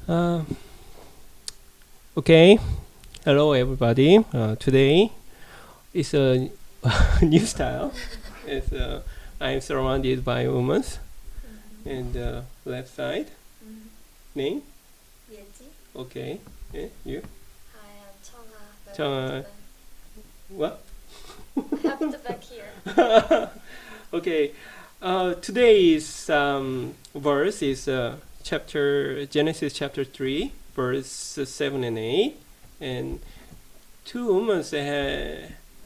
Uh, okay, hello everybody. Today is a new style. It's, I'm surrounded by women, and left side name. 예지? Okay, yeah, you. I am Chongha. Chong, what? I have the back here. Okay, today's verse is chapter Genesis chapter 3, verse 7 and 8, and two women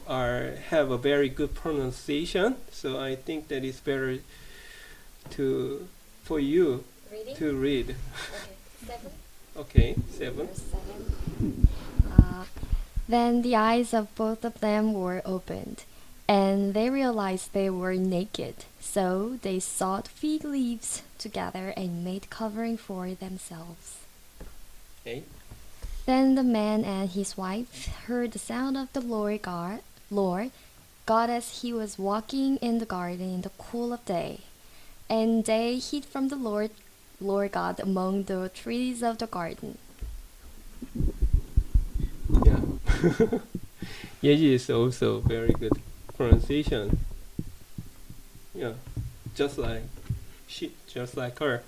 have a very good pronunciation, so I think that it's better to for you Reading? to read. Okay. 7. Okay, 7. Verse 7. Then the eyes of both of them were opened, and they realized they were naked. So they sewed fig leaves together and made covering for themselves. Okay. Then the man and his wife heard the sound of the Lord God as he was walking in the garden in the cool of day. And they hid from the Lord God among the trees of the garden. Yeah. Yeji is also very good pronunciation. Yeah, just like just like her.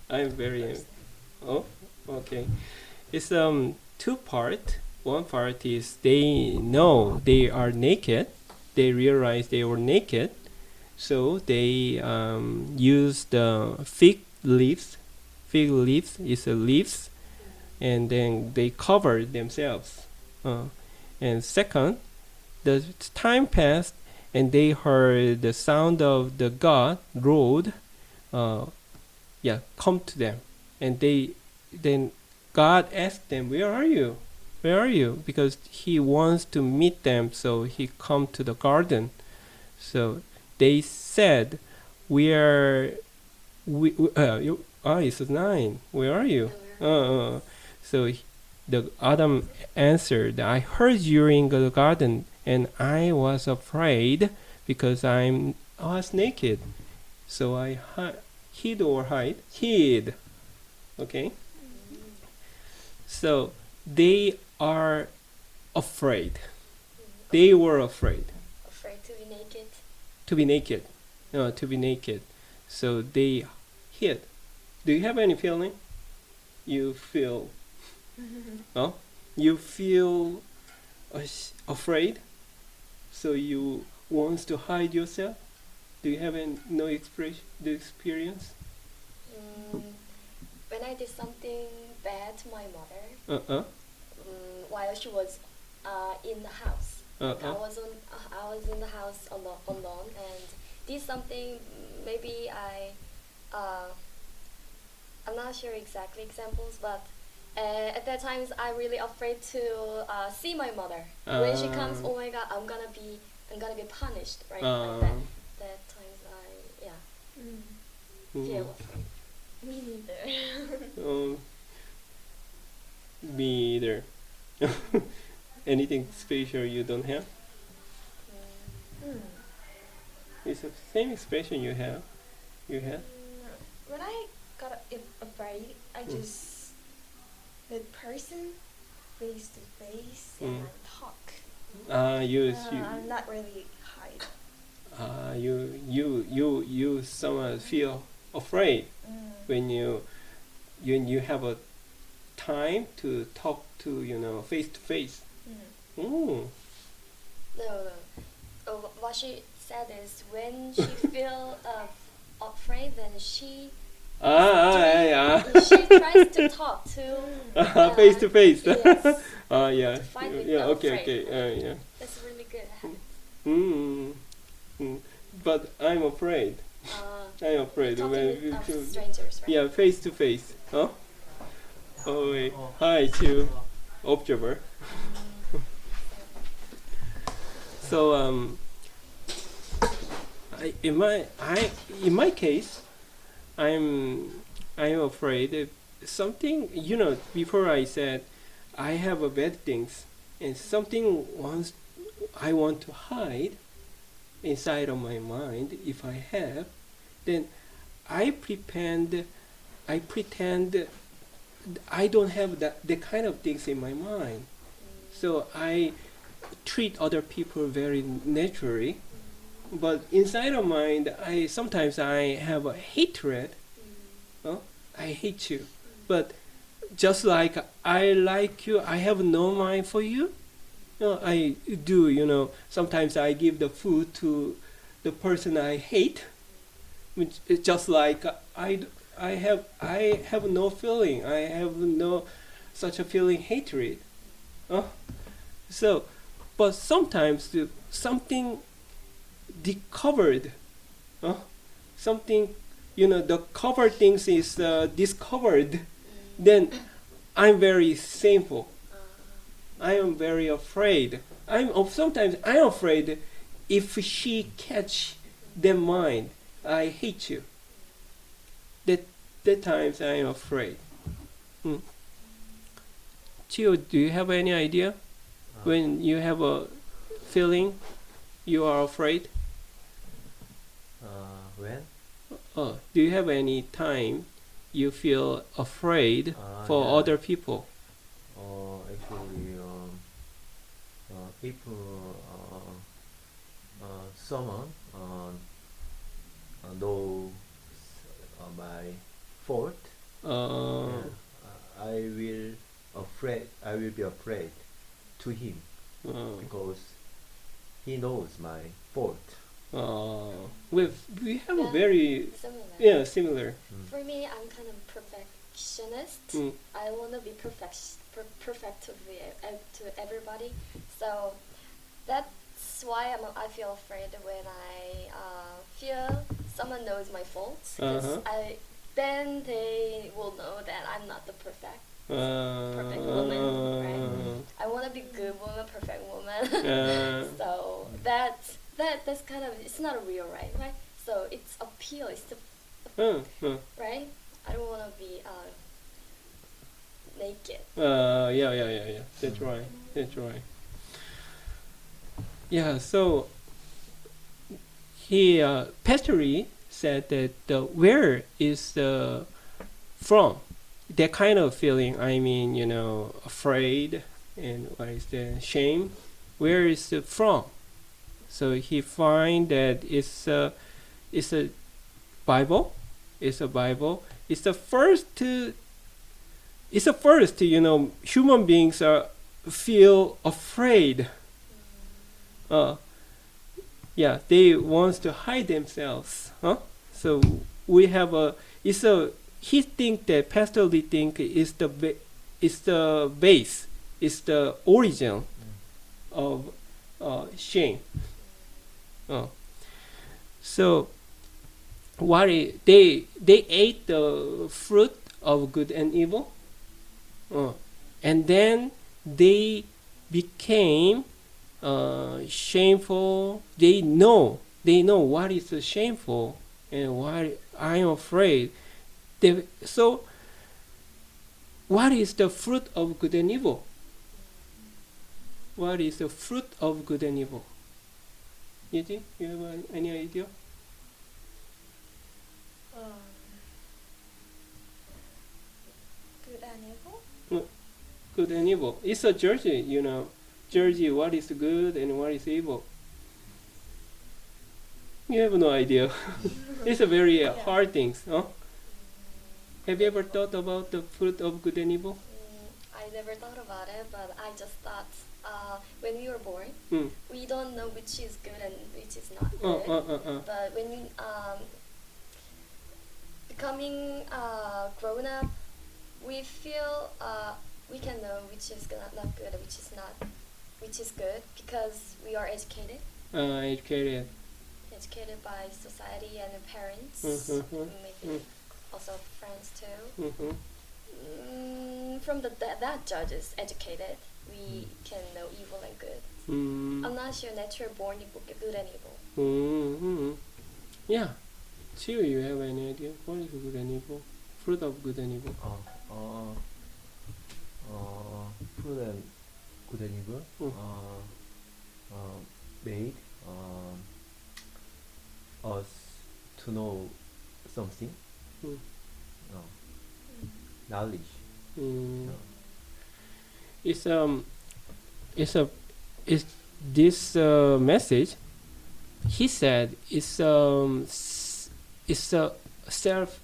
I'm very. Oh, okay. It's two part. One part is they know they are naked. They realize they were naked, so they use the fig leaves. Fig leaves is a leaves, and then they cover themselves. And second, the time passed, and they heard the sound of the God road. Come to them, and then God asked them, "Where are you? Where are you?" Because He wants to meet them, so He come to the garden. So they said, "We are." It's 9. Where are you? So the Adam answered, "I heard you in the garden, and I was afraid because I was naked, so I hid." Okay. So they are afraid. They were afraid. Afraid to be naked. To be naked. No, to be naked. So they hid. Do you have any feeling? You feel. Oh, you feel afraid. So you want to hide yourself. Do you have no experience? When I did something bad to my mother, while she was in the house, I was in the house alone and did something. Maybe I'm not sure exactly examples, but at that times I really afraid to see my mother. When she comes, oh my God, I'm gonna be punished, right? Like that. That times feel afraid. Me neither. Me either. Anything special you don't have? It's the same expression you have. You have? When I got afraid, I just with person face to face and I talk. I'm not really hide. You somewhat feel afraid when you have a time to talk to face to face. No. What she said is when she feel afraid, then she she tries to talk to face to face. Yes. Yeah. To fight with Yeah. Okay. afraid. Okay. Yeah. That's a really good habit. But I'm afraid. I'm afraid Talking with strangers, right? Yeah, face to face. Huh? Oh wait. Hi, to observer. So in my case, I'm afraid that something, before I said I have a bad things, and something I want to hide inside of my mind. If I have, then I prepared I pretend I don't have the kind of things in my mind. So I treat other people very naturally, but inside of mind, I sometimes I have a hatred. Oh, I hate you, but just like I like you, I have no mind for you. No, I do. Sometimes I give the food to the person I hate, which is just like I have no feeling. I have no such a feeling hatred. Uh, so, but sometimes something discovered, uh, something the cover things is discovered, then I'm very simple. I am very afraid. Sometimes I'm afraid if she catch the mind, I hate you. That times I am afraid. Mm. Chio, do you have any idea when you have a feeling you are afraid? When? Do you have any time you feel afraid for Yeah. other people? Actually, if someone knows my fault, Uh, I will afraid. I will be afraid to him because he knows my fault. we have a Yeah. very Similar. similar. For me, I'm kind of perfectionist. Mm. I want to be perfect to everybody. So that's why I feel afraid when I feel someone knows my faults. 'Cause Uh-huh. then they will know that I'm not the perfect Perfect woman, right? I want to be good woman, perfect woman. So that's kind of, it's not real, right? So it's appeal. It's the right. I don't want to be naked. Yeah. That's right. That's right. Yeah. So Pastor Lee said that where is the from that kind of feeling? I mean, afraid and what is the shame? Where is it from? So he find that it's a Bible. It's a Bible. It's the first to. It's the first. Human beings feel afraid. Yeah, they want to hide themselves. So we have a. It's a. He think that Pastor Lee think is is the base. Is the origin of shame. So they ate the fruit of good and evil, and then they became shameful. They know what is shameful and why I am afraid. So what is the fruit of good and evil? What is the fruit of good and evil? You think you have any idea? Good and evil. Good and evil. It's a Jersey, Jersey, what is good and what is evil? You have no idea. It's a very hard thing, huh? Have you ever thought about the fruit of good and evil? I never thought about it, but I just thought when we were born, we don't know which is good and which is not good. But when you becoming grown up, we feel we can know which is not good and which is good because we are educated. Educated by society and parents, maybe also friends too. From that judges educated, we can know evil and good. I'm not sure nature born good and evil. Yeah. Chiu, you have any idea? What is good and evil? Fruit of good and evil. Fruit and good and evil made us to know something. knowledge. No. It's it's this message. He said it's a self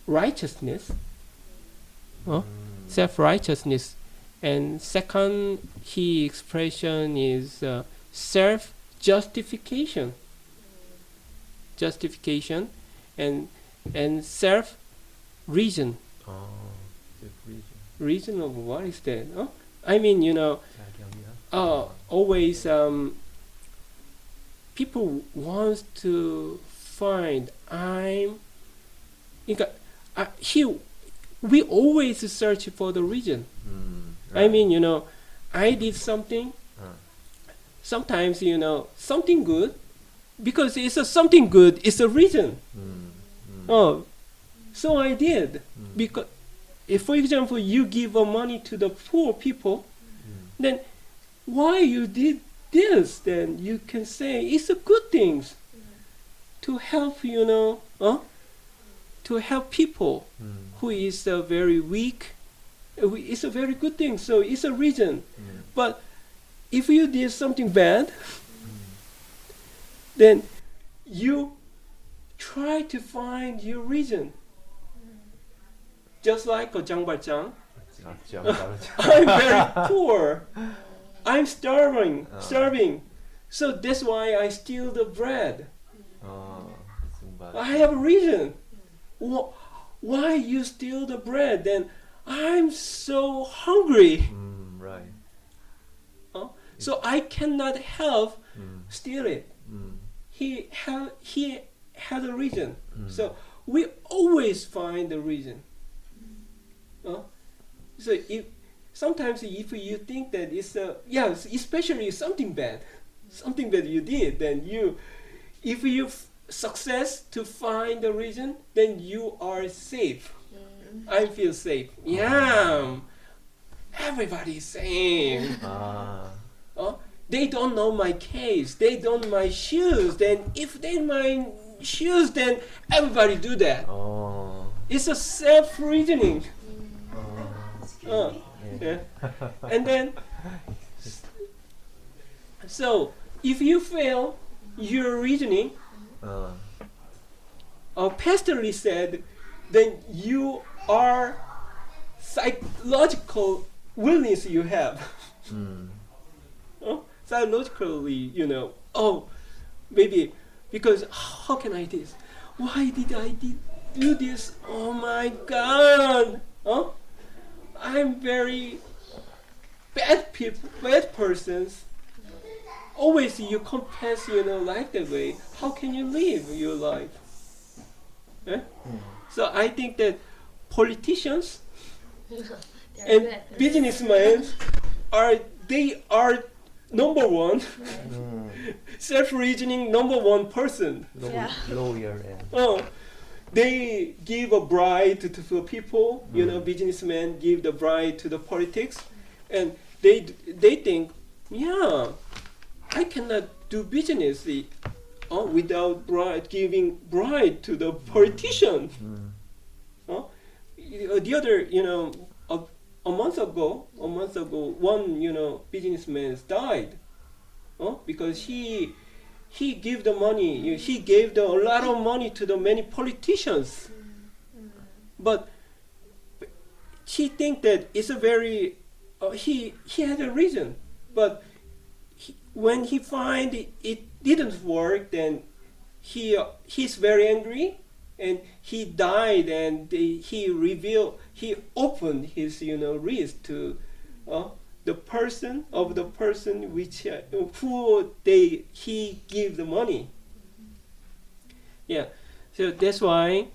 righteousness, self righteousness, and second he expression is self justification, and self reason. Oh, self-reason. Reason of what is that? I mean, 자경이야? always people wants to find we always search for the reason. Right. I mean, I did something. Sometimes, something good, because it's something good. It's a reason. Oh, so I did because, if, for example, you give money to the poor people, then why you did this? Then you can say it's a good thing to help, to help people who is very weak. It's a very good thing. So it's a reason. But if you did something bad, then you try to find your reason. Just like Jang Balchang, I'm very poor. I'm starving. So that's why I steal the bread. I have a reason. Why you steal the bread? Then I'm so hungry. Right. So I cannot help steal it. He had a reason. So we always find the reason. So sometimes if you think that it's especially something bad you did, then if you success to find the reason, then you are safe. I feel safe. Yeah, everybody's same. They don't know my case. They don't know my shoes. Then if they my shoes, then everybody do that. It's a self-reasoning. Yeah. And then, so if you fail your reasoning, pastorally said, then you are psychological willingness you have. Psychologically, maybe because how can I do this? Why did I do this? Oh my God! I'm very bad persons. Always you compass, like that way. How can you live your life? So I think that politicians and businessmen are number one self-reasoning number one person. Lawyer and they give a bribe to the people. Businessmen give the bribe to the politics, and they think, I cannot do business without giving bribe to the politician. The other, a month ago, one businessman died, because he gave the money. He gave a lot of money to the many politicians, but he think that it's a very he had a reason, but when he find it didn't work, then he's very angry, and he died, and he opened his wrist to the person which who he give the money. So that's why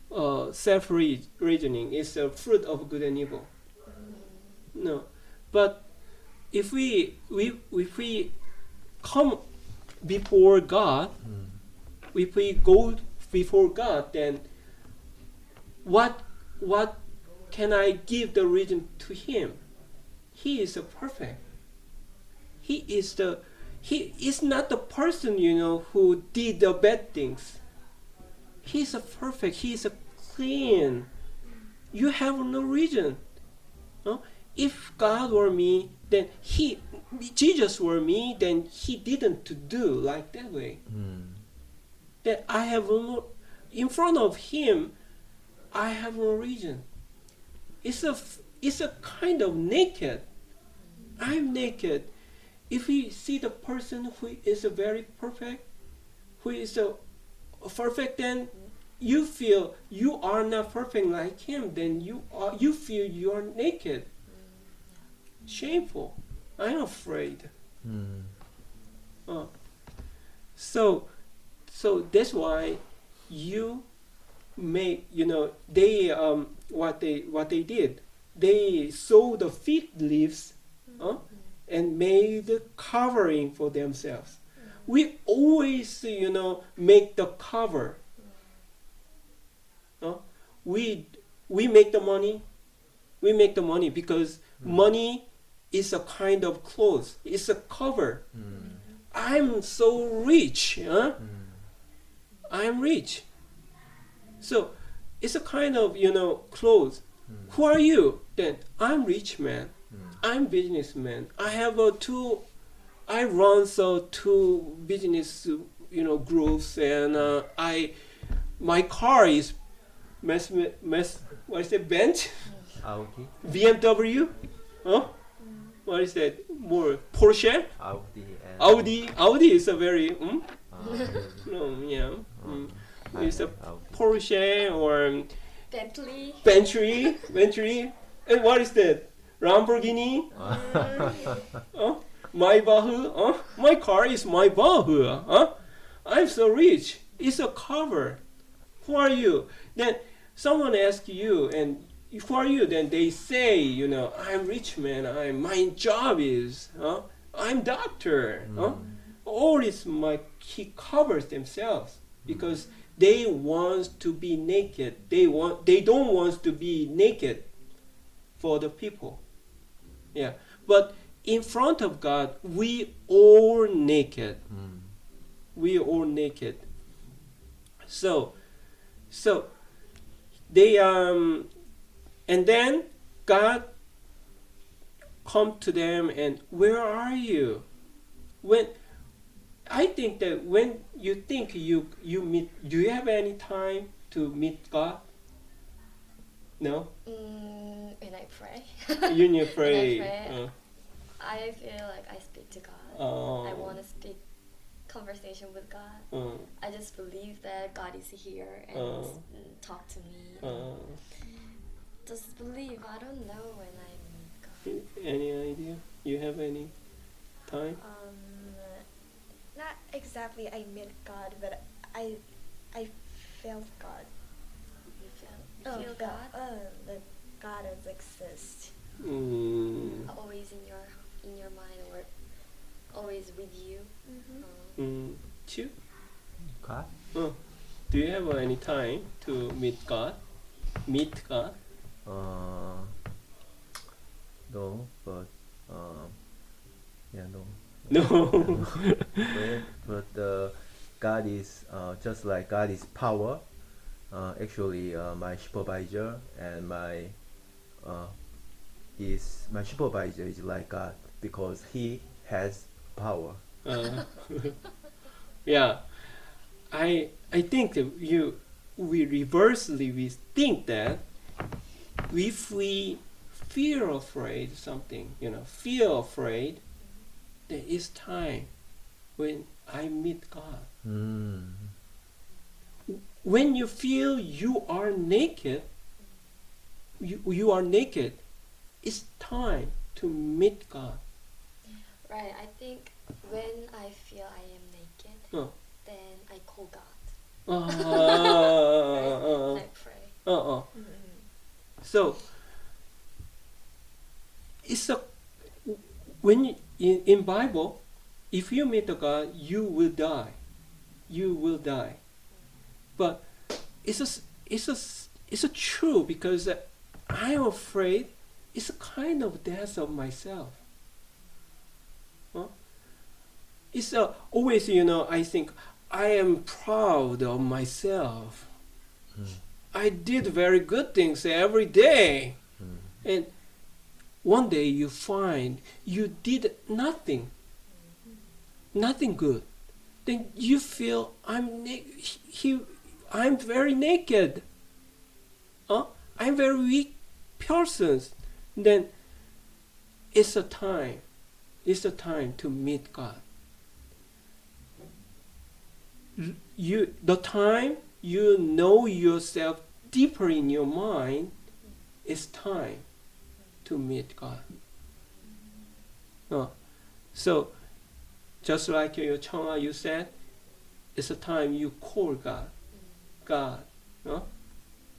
self-reasoning is a fruit of good and evil. No, but if we come before God, if we go before God, then what can I give the reason to Him? He is perfect. He is not the person who did the bad things. He's perfect. He's clean. You have no reason. No? If God were me, then Jesus were me, then he didn't to do like that way. That I have no, in front of him, I have no reason. It's a kind of naked. I'm naked. If we see the person who is a very perfect, who is a perfect, then you feel you are not perfect like him. Then you feel you are naked, shameful. I'm afraid. So that's why you make they what they did. They sewed the fig leaves, and made covering for themselves. We always make the cover. We make the money. We make the money because money is a kind of clothes. It's a cover. I'm so rich. I'm rich. So it's a kind of clothes. Who are you? Then I'm rich man. I'm businessman. I have I run two business groups, and my car is what is it, Benz? Audi. BMW? Huh? What is that? More Porsche? Audi. And Audi is a very uh, it's a Audi. Porsche or Bentley. Bentley. And what is that? Lamborghini? Maybach? My car is Maybach. I'm so rich. It's a cover. Who are you? Then someone asks you, and who are you? Then they say, I'm rich man. My job is, I'm doctor. All is he covers themselves because they want to be naked. They don't want to be naked for the people. Yeah, but in front of God, we all naked. We all naked. So they and then God come to them and where are you? When I think that when you think you meet, do you have any time to meet God? No. When I pray. You need to pray. When I pray, I feel like I speak to God. I want to speak conversation with God. I just believe that God is here and talk to me. Just believe. I don't know when I meet God. Any idea? You have any time? Not exactly I met God, but I felt God. You feel God? That God does exist. Always in your mind or always with you. Chu? God? Do you have any time to meet God? Meet God? No, but no. No. but God is just like God is power. Actually, my supervisor and my supervisor is like God because he has power. Yeah, I think that we reversely we think that if we feel afraid something, feel afraid, there is time when I meet God. When you feel you are naked, you are naked, it's time to meet God. Right, I think when I feel I am naked, then I call God. Right? I pray. So it's when in Bible, if you meet the God, you will die. You will die. But it's a true because I'm afraid it's a kind of death of myself. It's always I think I am proud of myself. I did very good things every day. And one day you find you did nothing good. Then you feel I'm very naked. I'm very weak person. Then it's a time to meet God. The time you know yourself deeper in your mind, it's time to meet God. So, just like your Changa, you said, it's a time you call God. God,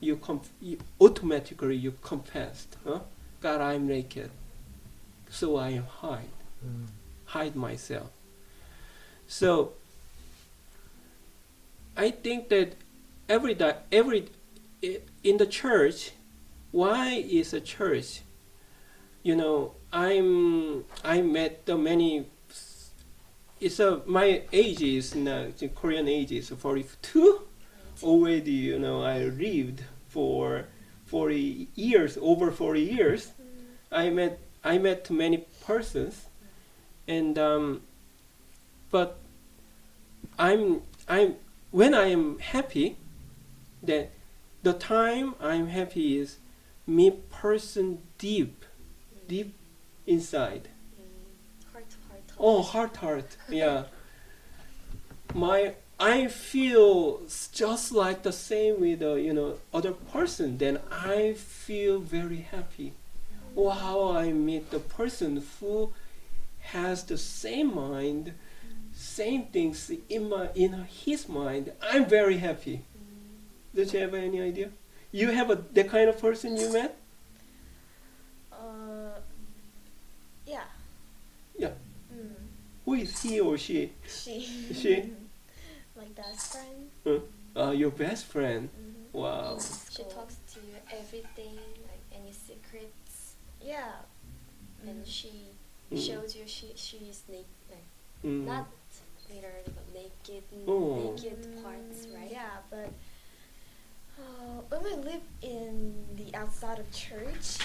you automatically confessed. God, I'm naked, so I am hide myself. So I think that every in the church, why is a church? I met the many. My age is now, the Korean age is 42. Already, I lived for 40 years, over 40 years. I met many persons, and but I'm when I am happy, then the time I'm happy is me person deep inside. Heart. Yeah. I feel just like the same with other person. Then I feel very happy. How I meet the person who has the same mind, same things in his mind. I'm very happy. Don't you have any idea? You have the kind of person you met? Yeah. Yeah. Who is he or she? She? My best friend. Your best friend. Mm-hmm. Wow. She talks to you everything, like any secrets, Yeah. and she Mm. shows you she's naked, Mm. not literally but naked Oh. parts, right? Yeah, but when we live in the outside of church,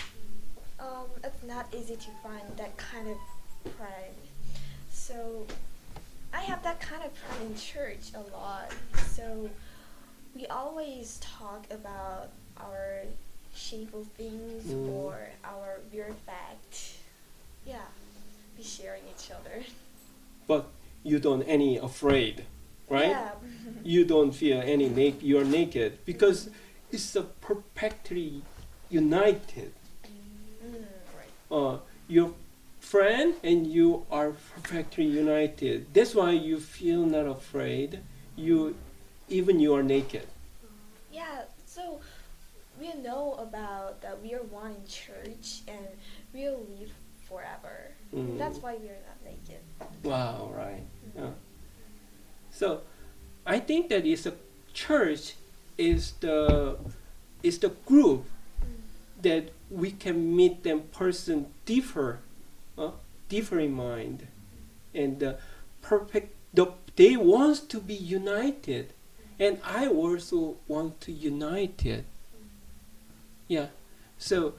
it's not easy to find that kind of pride. So I have that kind of pride in church a lot. So we always talk about our shameful things or our weird fact. Yeah, we sharing each other. But you don't any afraid, right? Yeah. You don't feel any you're naked because it's a perfectly united. Right. Your friend and you are perfectly united. That's why you feel not afraid. Even you are naked. Yeah, so we know about that we are one in church and we'll live forever. That's why we are not naked. Wow, right. So I think that is a church is the group that we can meet them person differ in mind, and they want to be united, and I also want to unite it. Yeah. So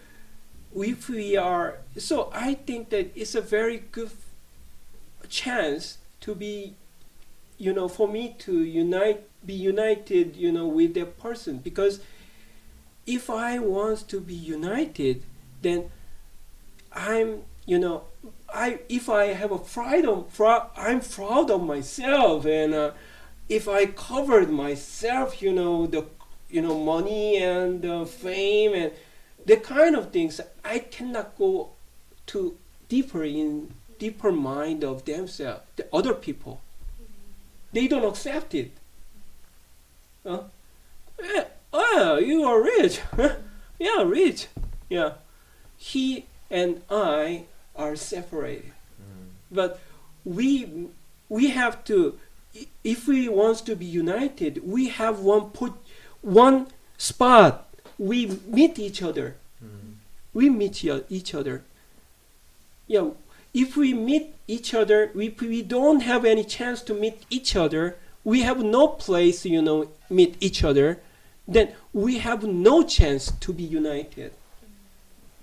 if we are, so I think that it's a very good chance to be, for me to be united, with that person, because if I want to be united, then if I have a I'm proud of myself, and if I covered myself, the money and the fame and the kind of things, I cannot go to deeper mind of themselves, the other people. They don't accept it. You are rich. Yeah, rich. Yeah. He and I are separated. But we have to, if we want to be united, we have one spot. We meet each other. We meet each other. Yeah. If we meet each other, we don't have any chance to meet each other. We have no place, meet each other. then we have no chance to be united,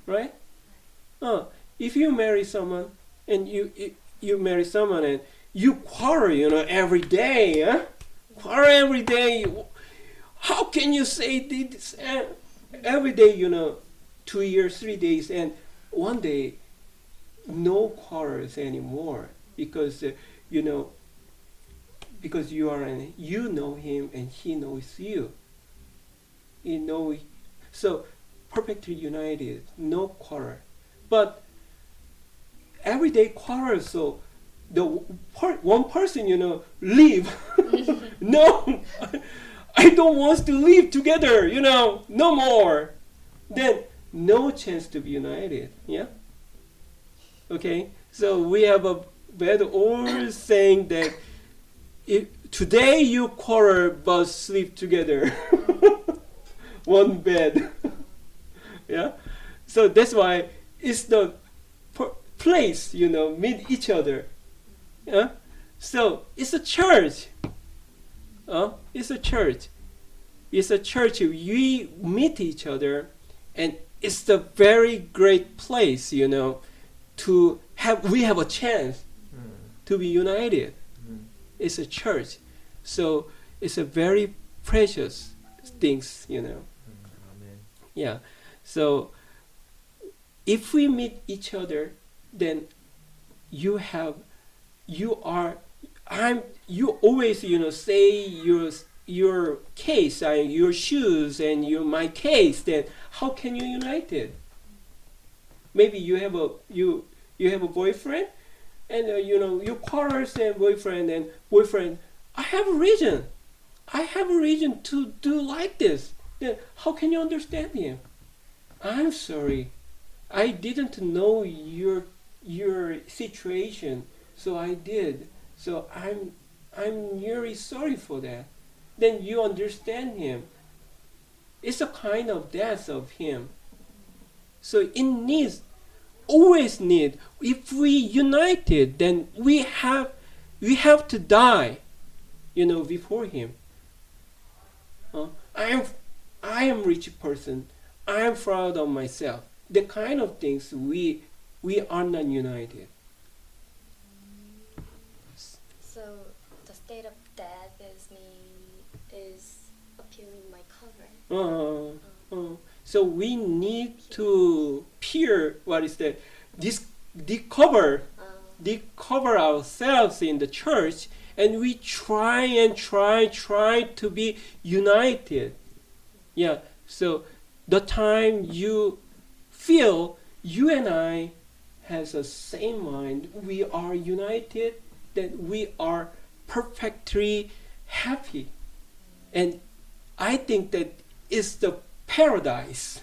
right? If you marry someone and you marry someone and you quarrel, every day, quarrel every day. How can you say this every day, 2 years, 3 days, and one day no quarrels anymore because because you know him and he knows you. So perfectly united, no quarrel. But everyday quarrel, so the one person, leave. No, I don't want to live together, no more. Then no chance to be united. Yeah. Okay. So we have a bad old saying that if today you quarrel but sleep together, one bed. Yeah. So that's why it's the place, meet each other. Yeah. So it's a church. It's a church. It's a church. We meet each other, and it's the very great place, to have. We have a chance to be united. It's a church, so it's a very precious things, Amen. Yeah. So if we meet each other, then you always say your case and your shoes and my case. Then how can you unite it? Maybe you have a boyfriend, and you quarrel and boyfriend. I have a reason. To do like this. Then how can you understand him? I'm sorry. I didn't know your situation, so I did. So I'm really sorry for that. Then you understand him. It's a kind of death of him. So always need. If we united, then we have to die, before him. I am rich person. I am proud of myself. The kind of things we are not united. So the state of death is appearing in my cover. So we need to what is that? Discover ourselves in the church, and we try to be united. Yeah. So the time you feel you and I has the same mind, we are united, then we are perfectly happy. And I think that is the paradise.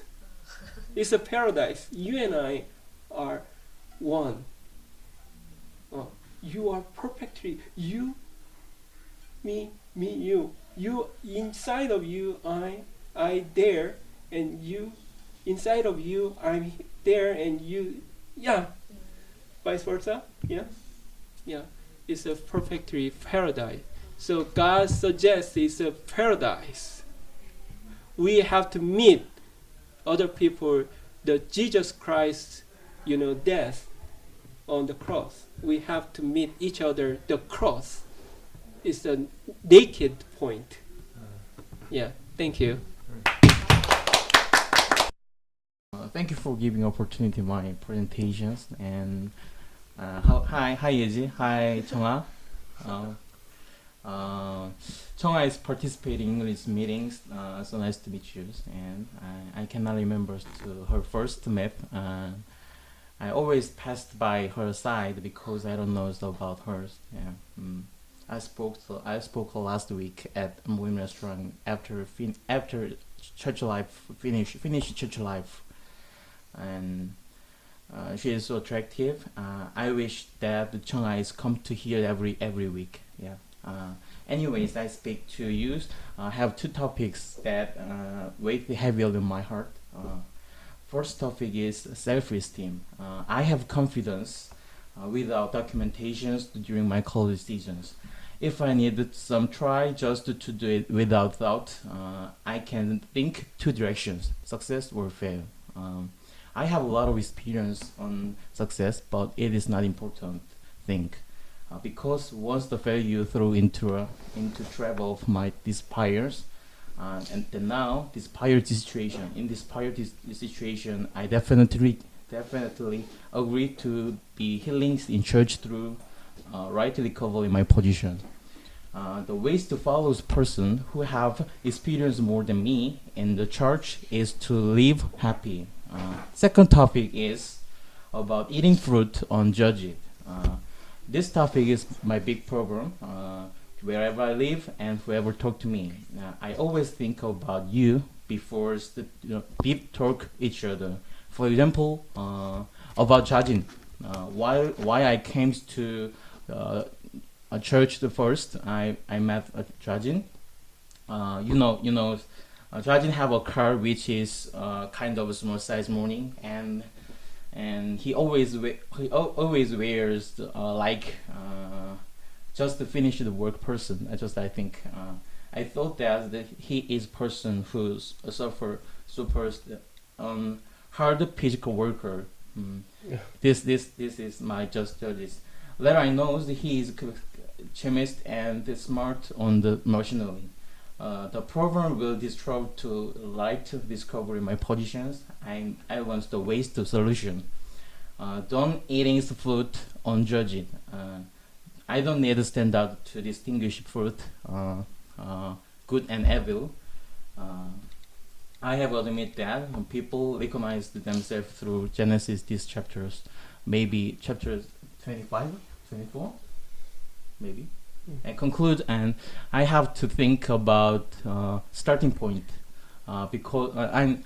It's a paradise. You and I are one. You are perfectly you, me, you. You inside of you, I there, and you inside of you, I'm there, and you, yeah. Vice versa, yeah. It's a perfectly paradise. So God suggests it's a paradise. We have to meet other people, the Jesus Christ, death on the cross. We have to meet each other. The cross is the naked point. Yeah. Thank you. Thank you for giving opportunity my presentations. And hi Yeji, hi Chonga. Chonga is participating in English meetings. So nice to meet you. And I cannot remember to her first met. I always passed by her side because I don't know about hers. Yeah. I spoke last week at Moim restaurant after church life finished church life, and she is so attractive. I wish that the Chengais come to here every week. Yeah. Anyways, I speak to you. I have two topics that weigh heavily in my heart. First topic is self-esteem. I have confidence without documentations during my college seasons. if I need some try just to do it without thought, I can think two directions: success or fail. I have a lot of experience on success, but it is not important thing. Because once the failure through into travel of my desires, and then now this piety situation. In this piety situation, I definitely agree to be healings in church through right recovery my position. The ways to follow a person who have experienced more than me in the church is to live happy. Second topic is about eating fruit unjudged. This topic is my big problem. Wherever I live and whoever talk to me, I always think about you before deep talk each other. For example, about judging. Why I came to a church the first I met a judging. Judging have a car which is kind of a small size morning, and he always wears just to finish the work person. I think I thought that he is person who's suffers hard physical worker. Yeah. This is my just judges. Later I know that he is chemist and smart on the emotionally. The program will destroy to light discovery my positions. I want the waste to solution. Don't eating food unjudged. I don't need to stand out to distinguish fruit, good and evil. I have admit that when people recognize themselves through Genesis, these chapters, maybe chapters 25, 24, maybe, and conclude. And I have to think about starting point, because I'm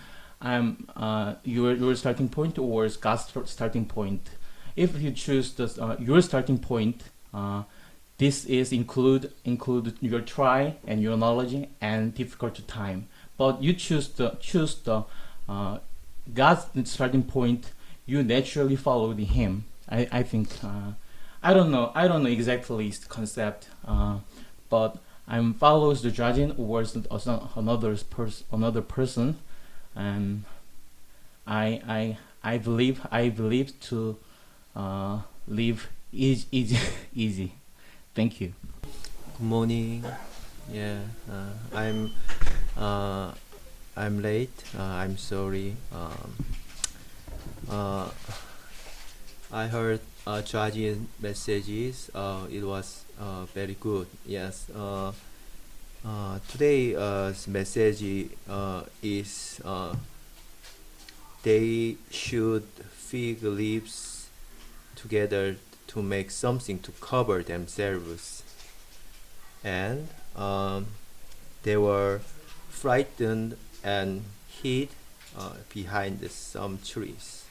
your starting point or God's starting point. If you choose your starting point, this is include your try and your knowledge and difficult time. But you choose the God's starting point. You naturally follow Him. I think I don't know exactly the concept, but I'm follows the judging or another person, and I believe to live easy. Thank you. Good morning. Yeah, uh, I'm late. I'm sorry. I heard Georgian messages. It was very good. Yes. Today's message is they should fig leaves together to make something to cover themselves, and they were frightened and hid behind some trees.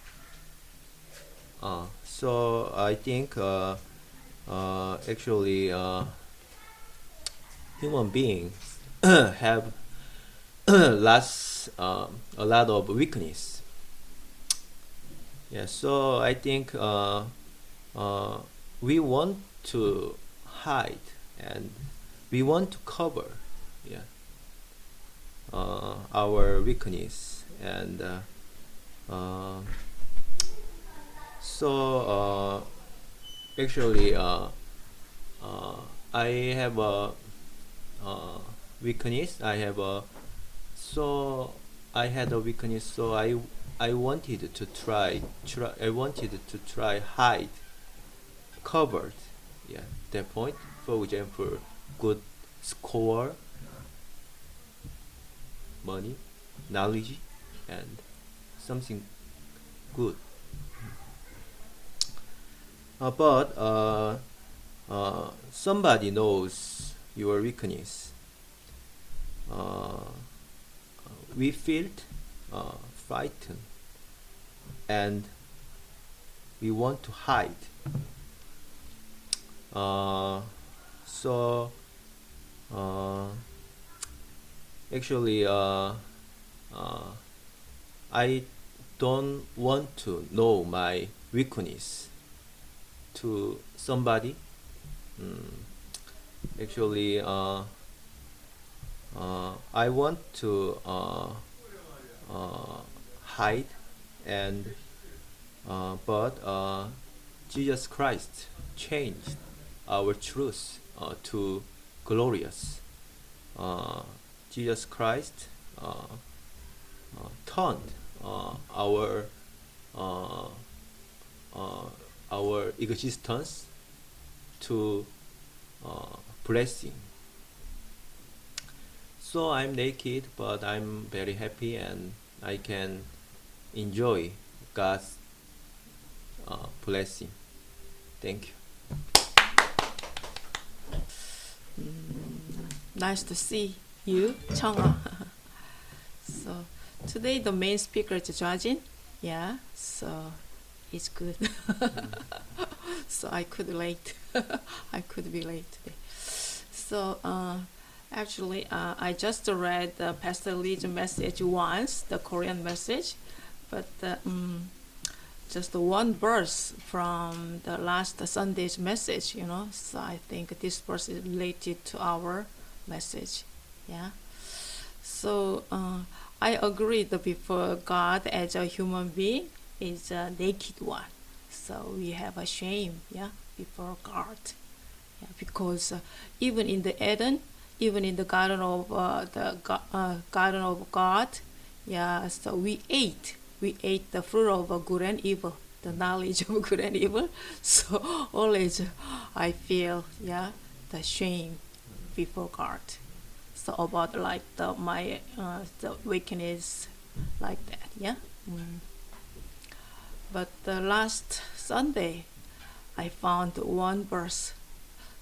So I think actually human beings have a lot of weakness. Yeah, so I think we want to hide and we want to cover, yeah, our weakness, and so actually I have a weakness. I had a weakness, so I wanted to try I wanted to try hide covered, yeah, that point. For example, good score, money, knowledge, and something good. But somebody knows your weakness. We felt frightened and we want to hide. So actually I don't want to know my weakness to somebody. Actually, I want to hide, and but Jesus Christ changed our truth to glorious. Uh, Jesus Christ turned uh, uh, our existence to blessing. So I'm naked, but I'm very happy, and I can enjoy God's blessing. Thank you. Nice to see you, Changa. So today the main speaker is Jajin. Yeah, so it's good. So I could late. I could be late today. So actually, I just read Pastor Lee's message once, the Korean message, but just one verse from the last Sunday's message, you know. So I think this verse is related to our message. Yeah. So I agree that before God as a human being is a naked one. So we have a shame, yeah, before God. Yeah, because even in the Eden, even in the garden of garden of God, yeah. So we ate the fruit of good and evil, the knowledge of good and evil. So always I feel, yeah, the shame before God. So about like the weakness like that, yeah. But the last Sunday, I found one verse.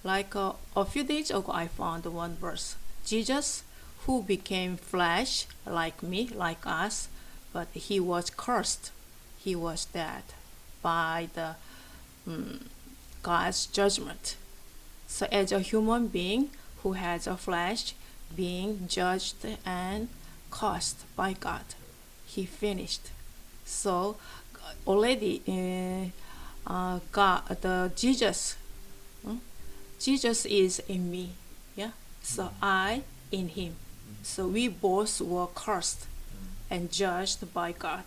Like a few days ago, I found one verse. Jesus, who became flesh like me, like us, but he was cursed. He was dead by the God's judgment. So as a human being who has a flesh, being judged and cursed by God, he finished. So already God, the Jesus is in me, yeah. So I in him. So we both were cursed and judged by God.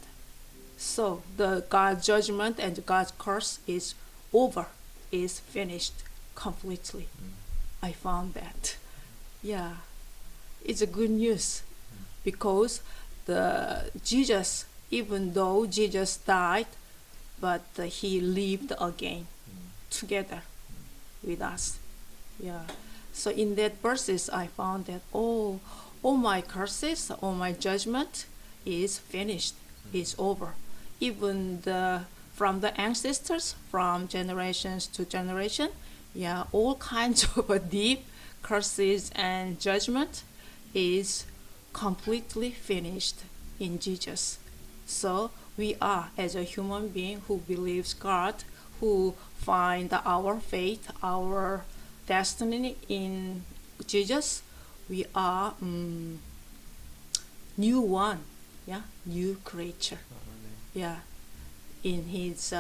So the God's judgment and God's curse is over, is finished completely. I found that. Yeah, it's a good news because the Jesus, even though Jesus died, but he lived again together with us. Yeah. So in that verses, I found that all my curses, all my judgment is finished, is over. Even from the ancestors, from generations to generation, yeah, all kinds of deep curses and judgment is completely finished in Jesus. So we are, as a human being who believes God, who find our faith, our destiny in Jesus, we are new one, yeah, new creature, yeah, in his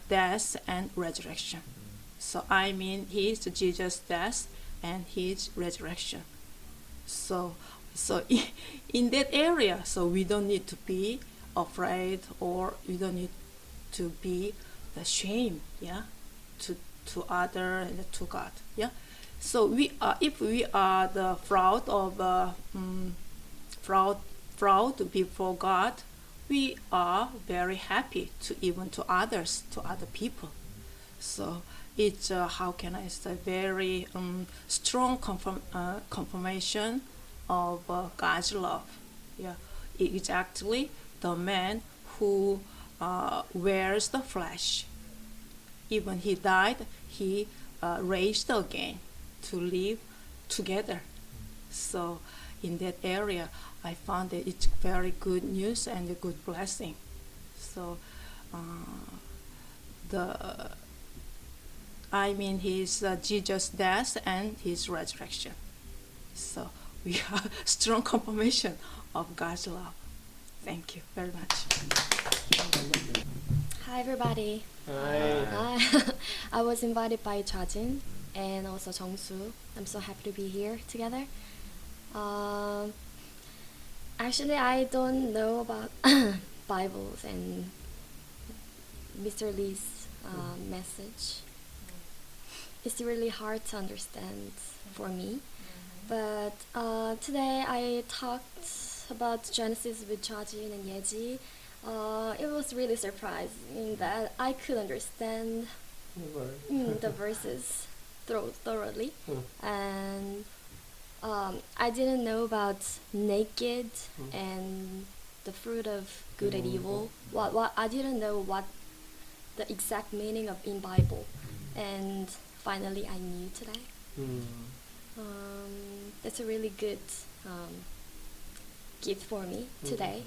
death and resurrection. So I mean his Jesus' death and his resurrection. So in that area, so we don't need to be afraid, or we don't need to be ashamed, yeah, to other and to God, yeah. So we are, if we are the fraud before God, we are very happy to even to others, to other people. So it's how can I say, very strong confirmation of God's love. Yeah, exactly the man who wears the flesh. Even he died, he raised again to live together. So in that area, I found that it's very good news and a good blessing. So his Jesus' death and his resurrection. So we are strong confirmation of God's love. Thank you very much. Hi everybody. Hi. Hi. I was invited by Chajin and also Jongsu. I'm so happy to be here together. Um, Actually, I don't know about Bibles and Mr. Lee's message. It's really hard to understand for me. But today I talked about Genesis with Chajin and Yeji. It was really surprising that I could understand the verses thoroughly. And I didn't know about naked and the fruit of good and evil. What I didn't know what the exact meaning of in Bible, and finally I knew today. That's a really good gift for me today.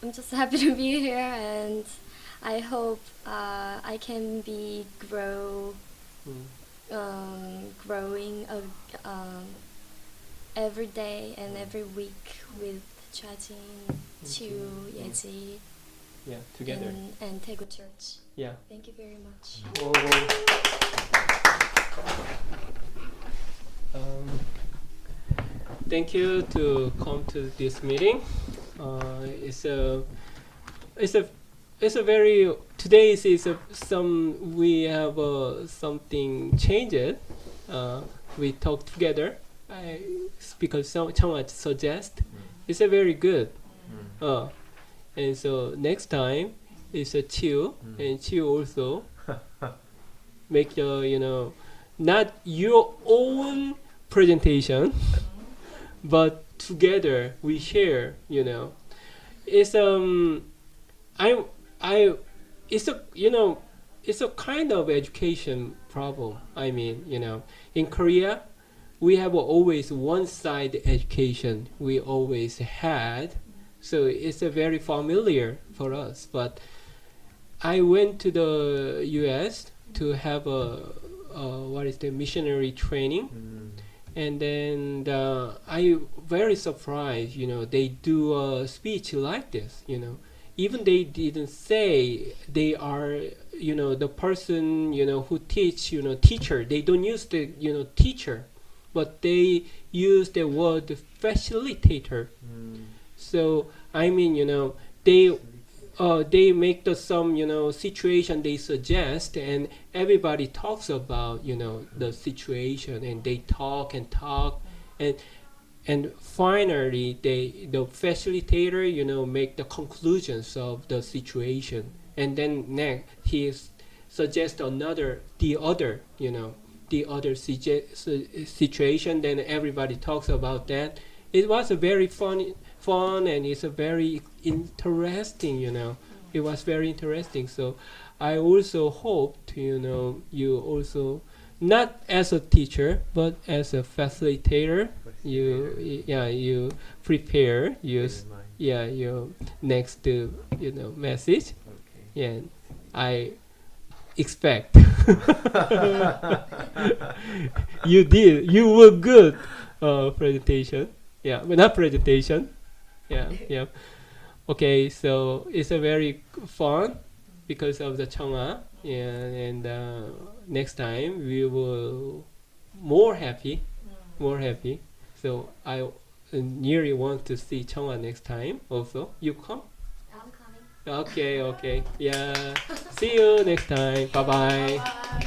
I'm just happy to be here, and I hope I can be growing every day and every week with Chajin, Chu, Yeji, together. and Daegu Church. Yeah. Thank you very much. Thank you to come to this meeting. It's a very today is some we have something changed. We talk together. Because someone suggest it's a very good. And so next time it's a chill and chill also make the not your own presentation but together we share. It's I it's a it's a kind of education problem. I mean, in Korea we have always one side education we always had, so it's a very familiar for us. But I went to the US to have a what is the missionary training, and then I very surprised. They do a speech like this. Even they didn't say they are the person who teach teacher. They don't use the teacher, but they use the word facilitator. So I mean they make some situation they suggest, and everybody talks about the situation, and they talk and talk, and finally the facilitator make the conclusions of the situation, and then next he suggests the other situation. Then everybody talks about that. It was a very fun, and it's a very interesting. It was very interesting. So I also hope you also, not as a teacher but as a facilitator, you prepare your next message. Yeah, I expect you were good presentation. Yeah, but not presentation. Yeah. Okay, so it's a very fun because of the Chang'a, and next time we will more happy. So I nearly want to see Chang'a next time. Also, you come. I'm coming. Okay. Yeah. See you next time. Bye bye.